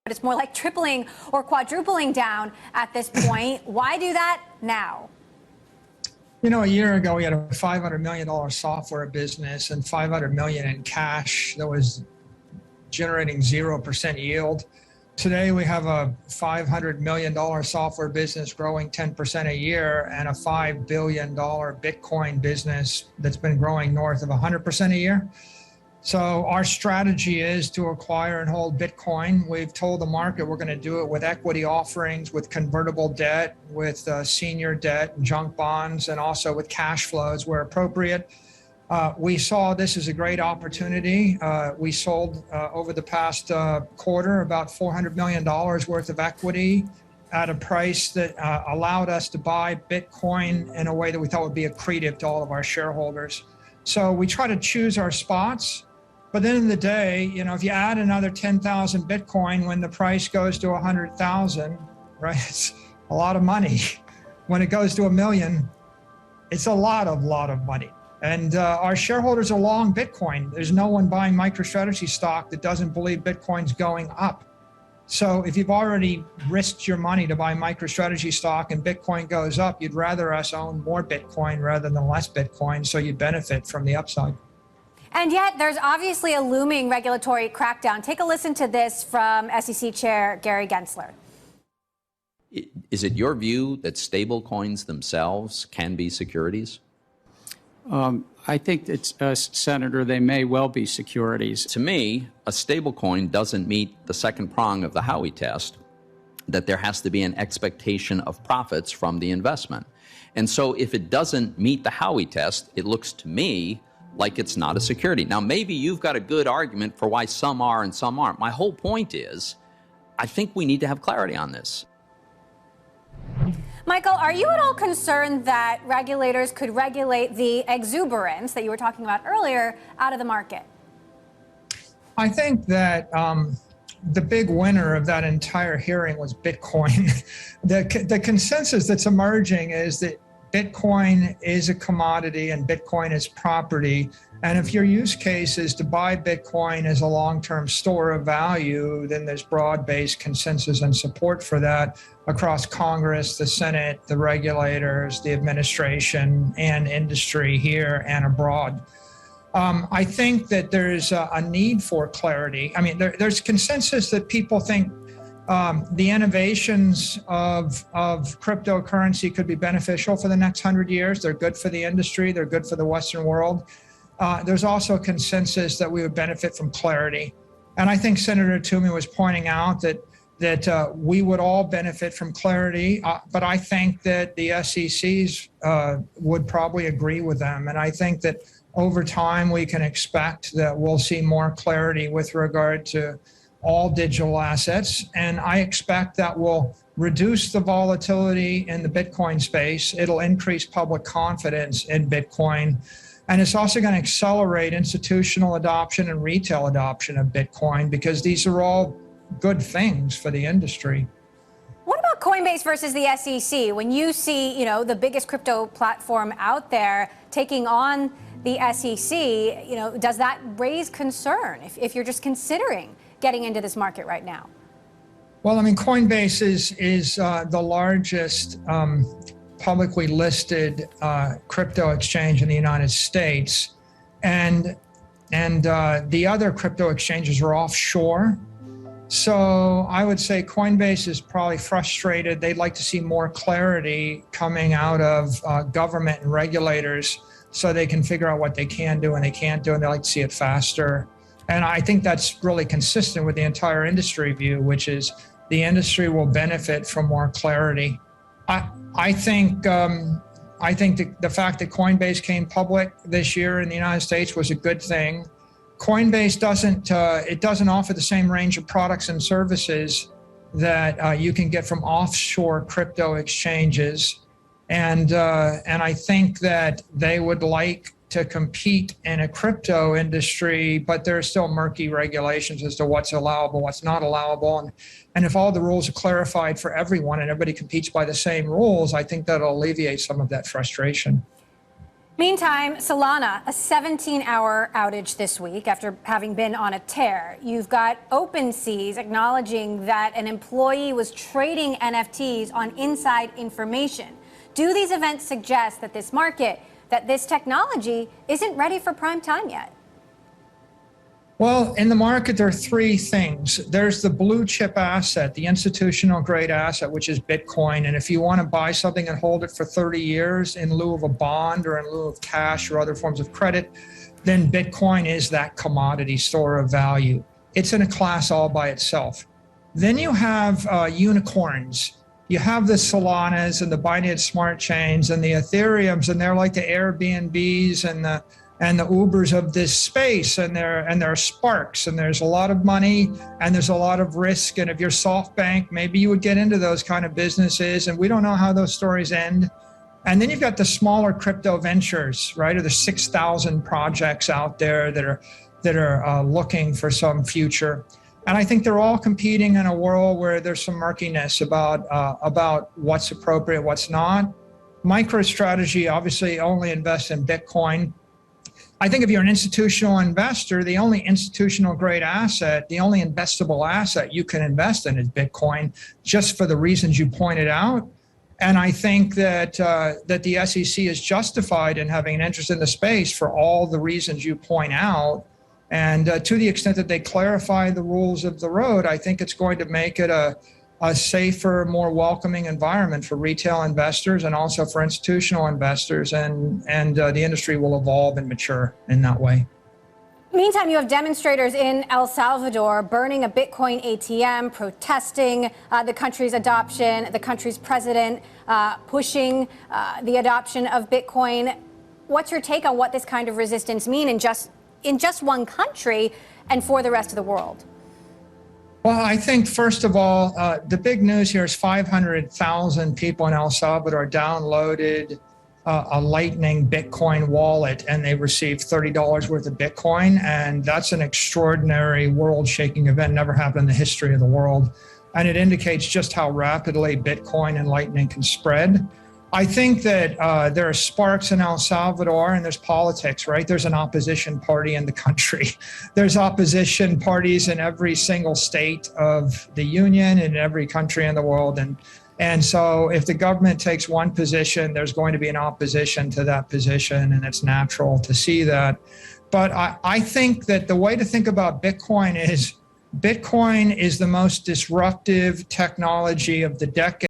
but it's more like tripling or quadrupling down at this point. Why do that now? You know, a year ago, we had a $500 million software business and $500 million in cash that was generating 0% yield. Today, we have a $500 million software business growing 10% a year and a $5 billion Bitcoin business that's been growing north of 100% a year. So our strategy is to acquire and hold Bitcoin. We've told the market we're going to do it with equity offerings, with convertible debt, with senior debt and junk bonds, and also with cash flows where appropriate. We saw this as a great opportunity. We sold over the past quarter about $400 million worth of equity at a price that allowed us to buy Bitcoin in a way that we thought would be accretive to all of our shareholders. So we try to choose our spots. But at the end of the day, you know, if you add another 10,000 Bitcoin when the price goes to 100,000, right, it's a lot of money. When it goes to $1 million, it's a lot of money. And our shareholders are long Bitcoin. There's no one buying MicroStrategy stock that doesn't believe Bitcoin's going up. So if you've already risked your money to buy MicroStrategy stock and Bitcoin goes up, you'd rather us own more Bitcoin rather than less Bitcoin, so you benefit from the upside. And yet there's obviously a looming regulatory crackdown. Take a listen to this from SEC Chair Gary Gensler. Is it your view that stable coins themselves can be securities? I think it's, Senator, they may well be securities. To me, a stable coin doesn't meet the second prong of the Howey test, that there has to be an expectation of profits from the investment. And so if it doesn't meet the Howey test, it looks to me like it's not a security. Now, maybe you've got a good argument for why some are and some aren't. My whole point is, I think we need to have clarity on this. Michael, are you at all concerned that regulators could regulate the exuberance that you were talking about earlier out of the market? I think that the big winner of that entire hearing was Bitcoin. The consensus that's emerging is that Bitcoin is a commodity and Bitcoin is property. And if your use case is to buy Bitcoin as a long-term store of value, then there's broad-based consensus and support for that across Congress, the Senate, the regulators, the administration, and industry here and abroad. I think that there's a need for clarity. I mean, there's consensus that people think the innovations of cryptocurrency could be beneficial for the next 100 years. They're good for the industry. They're good for the Western world. There's also consensus that we would benefit from clarity. And I think Senator Toomey was pointing out that we would all benefit from clarity, but I think that the SECs would probably agree with them. And I think that over time, we can expect that we'll see more clarity with regard to all digital assets. And I expect that will reduce the volatility in the Bitcoin space. It'll increase public confidence in Bitcoin. And it's also going to accelerate institutional adoption and retail adoption of Bitcoin, because these are all good things for the industry. What about Coinbase versus the SEC? When you see, you know, the biggest crypto platform out there taking on the SEC, you know, does that raise concern if you're just considering getting into this market right now? Well, I mean, Coinbase is the largest publicly listed crypto exchange in the United States, and the other crypto exchanges are offshore. So I would say Coinbase is probably frustrated. They'd like to see more clarity coming out of government and regulators so they can figure out what they can do and they can't do, and they like to see it faster. And I think that's really consistent with the entire industry view, which is the industry will benefit from more clarity. I think the fact that Coinbase came public this year in the United States was a good thing. Coinbase doesn't offer the same range of products and services that you can get from offshore crypto exchanges, and I think that they would like to compete in a crypto industry, but there are still murky regulations as to what's allowable, what's not allowable. And if all the rules are clarified for everyone and everybody competes by the same rules, I think that'll alleviate some of that frustration. Meantime, Solana, a 17-hour outage this week after having been on a tear. You've got OpenSeas acknowledging that an employee was trading NFTs on inside information. Do these events suggest that this market, that this technology isn't ready for prime time yet? Well, in the market, there are three things. There's the blue chip asset, the institutional grade asset, which is Bitcoin. And if you want to buy something and hold it for 30 years in lieu of a bond or in lieu of cash or other forms of credit, then Bitcoin is that commodity store of value. It's in a class all by itself. Then you have unicorns. You have the Solanas and the Binance Smart Chains and the Ethereums, and they're like the Airbnbs and the Ubers of this space, and there are sparks, and there's a lot of money and there's a lot of risk. And if you're SoftBank, maybe you would get into those kind of businesses, and we don't know how those stories end. And then you've got the smaller crypto ventures, right? Or the 6,000 projects out there that are looking for some future. And I think they're all competing in a world where there's some murkiness about what's appropriate, what's not. MicroStrategy obviously only invests in Bitcoin. I think if you're an institutional investor, the only institutional grade asset, the only investable asset you can invest in is Bitcoin, just for the reasons you pointed out. And I think that the SEC is justified in having an interest in the space for all the reasons you point out. And to the extent that they clarify the rules of the road, I think it's going to make it a safer, more welcoming environment for retail investors and also for institutional investors. And the industry will evolve and mature in that way. Meantime, you have demonstrators in El Salvador burning a Bitcoin ATM, protesting the country's adoption, the country's president pushing the adoption of Bitcoin. What's your take on what this kind of resistance means in just one country and for the rest of the world? Well, I think, first of all, the big news here is 500,000 people in El Salvador downloaded a Lightning Bitcoin wallet, and they received $30 worth of Bitcoin. And that's an extraordinary world-shaking event, never happened in the history of the world. And it indicates just how rapidly Bitcoin and Lightning can spread. I think that there are sparks in El Salvador, and there's politics, right? There's an opposition party in the country. There's opposition parties in every single state of the union and every country in the world. And so if the government takes one position, there's going to be an opposition to that position, and it's natural to see that. But I think that the way to think about Bitcoin is the most disruptive technology of the decade.